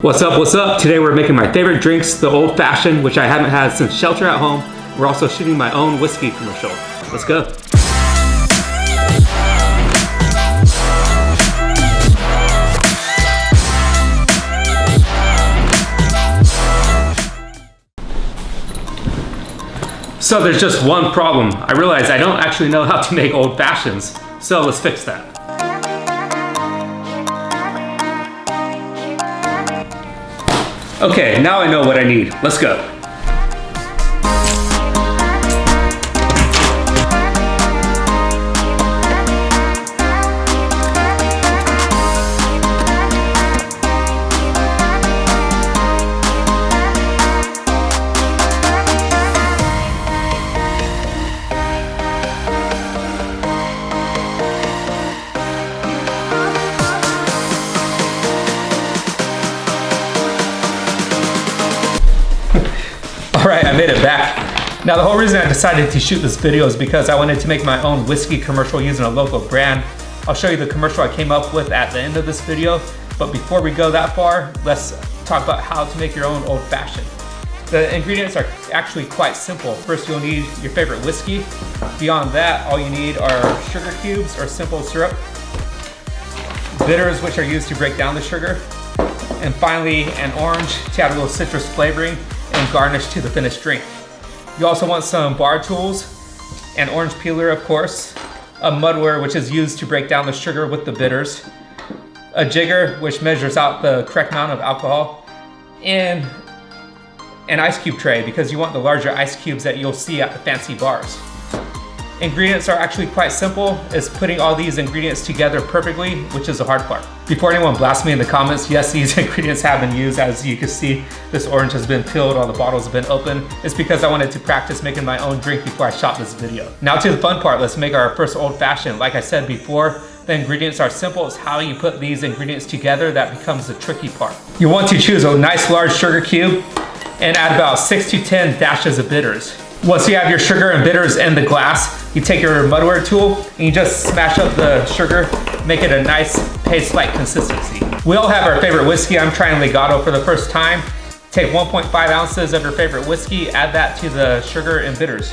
What's up, what's up? Today we're making my favorite drinks, the old fashioned, which I haven't had since shelter at home. We're also shooting my own whiskey commercial. Let's go. So there's just one problem. I realized I don't actually know how to make old fashions. So let's fix that. Okay, now I know what I need. Let's go. Alright, I made it back. Now the whole reason I decided to shoot this video is because I wanted to make my own whiskey commercial using a local brand. I'll show you the commercial I came up with at the end of this video, but before we go that far, let's talk about how to make your own old fashioned. The ingredients are actually quite simple. First, you'll need your favorite whiskey. Beyond that, all you need are sugar cubes or simple syrup, bitters, which are used to break down the sugar, and finally an orange to add a little citrus flavoring and garnish to the finished drink. You also want some bar tools, an orange peeler of course, a muddler which is used to break down the sugar with the bitters, a jigger which measures out the correct amount of alcohol, and an ice cube tray because you want the larger ice cubes that you'll see at the fancy bars. Ingredients are actually quite simple. It's putting all these ingredients together perfectly, which is the hard part. Before anyone blasts me in the comments, yes, these ingredients have been used. As you can see, this orange has been peeled, all the bottles have been opened. It's because I wanted to practice making my own drink before I shot this video. Now to the fun part, let's make our first old fashioned. Like I said before, the ingredients are simple. It's how you put these ingredients together that becomes the tricky part. You want to choose a nice large sugar cube and add about 6 to 10 dashes of bitters. Once you have your sugar and bitters in the glass, you take your muddler tool and you just smash up the sugar, make it a nice paste-like consistency. We all have our favorite whiskey. I'm trying Legato for the first time. Take 1.5 ounces of your favorite whiskey, add that to the sugar and bitters.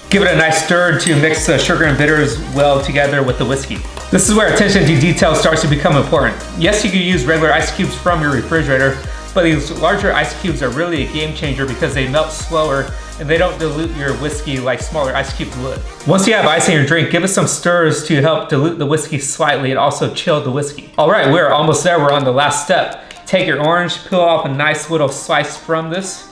Give it a nice stir to mix the sugar and bitters well together with the whiskey. This is where attention to detail starts to become important. Yes, you can use regular ice cubes from your refrigerator, but these larger ice cubes are really a game changer because they melt slower and they don't dilute your whiskey like smaller ice cubes would. Once you have ice in your drink, give it some stirs to help dilute the whiskey slightly and also chill the whiskey. All right, we're almost there. We're on the last step. Take your orange, peel off a nice little slice from this.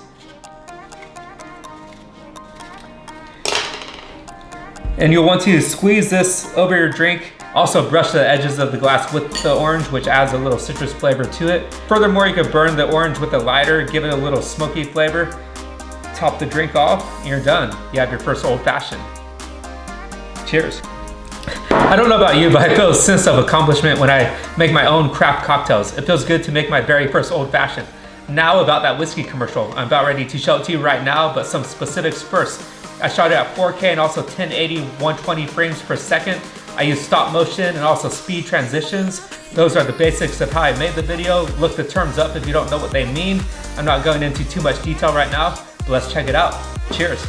And you'll want to squeeze this over your drink. Also brush the edges of the glass with the orange, which adds a little citrus flavor to it. Furthermore, you could burn the orange with a lighter, give it a little smoky flavor. Top the drink off, and you're done. You have your first old fashioned. Cheers. I don't know about you, but I feel a sense of accomplishment when I make my own craft cocktails. It feels good to make my very first old fashioned. Now about that whiskey commercial. I'm about ready to show it to you right now, but some specifics first. I shot it at 4K and also 1080, 120 frames per second. I used stop motion and also speed transitions. Those are the basics of how I made the video. Look the terms up if you don't know what they mean. I'm not going into too much detail right now, but let's check it out. Cheers.